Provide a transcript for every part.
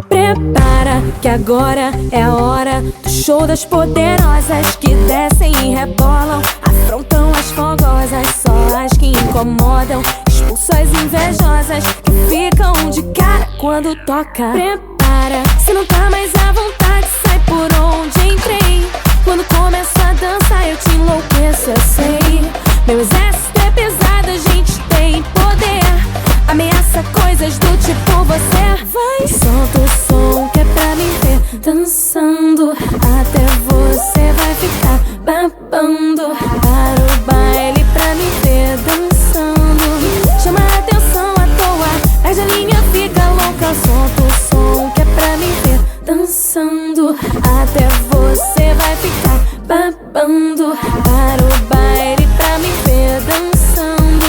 Prepara que agora é a hora do show das poderosas que descem e rebolam, afrontam as fogosas, só as que incomodam, expulsam as invejosas que ficam de cara quando toca. Prepara, se não tá mais à vontade, sai por onde entrei. Quando começo a dançar eu te enlouqueço, eu sei. Meu exército é pesado, a gente tem poder, ameaça coisas do tipo você. Vai, solta o som que é pra me ver dançando, até você vai ficar babando. Para o baile pra me ver dançando, chama a atenção à toa, perde a linha, fica louca. Solta o som que é pra me ver dançando, até você vai ficar babando. Para o baile pra me ver dançando,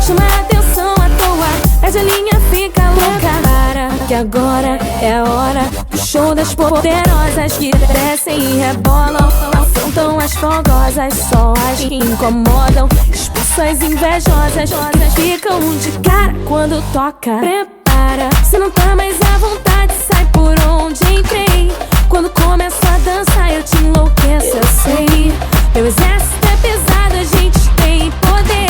chama a atenção à toa, perde a linha, fica louca. Para que agora é a hora do show das poderosas que descem e rebolam, afrontam as fogosas, só as que incomodam, expulsam as invejosas que ficam de cara quando toca. Prepara, se não tá mais à vontade, sai por onde entrei. Quando começo a dançar eu te enlouqueço, eu sei. Meu exército é pesado, a gente tem poder,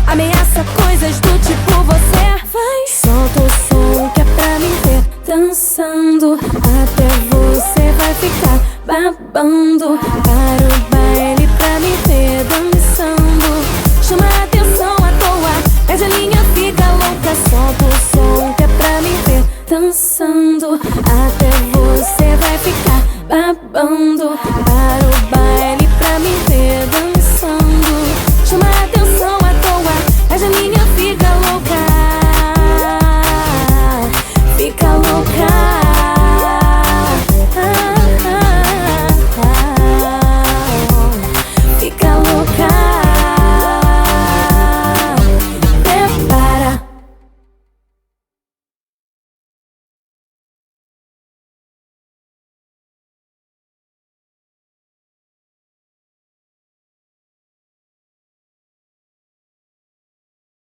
ameaça coisas do tipo você. Vai, solta o som que é pra me ver dançando, até você vai ficar babando. Para o baile pra me ver dançando, chama a atenção à toa, perde a linha, fica louca. Solta o som que é pra me ver dançando, até você vai ficar babando. Para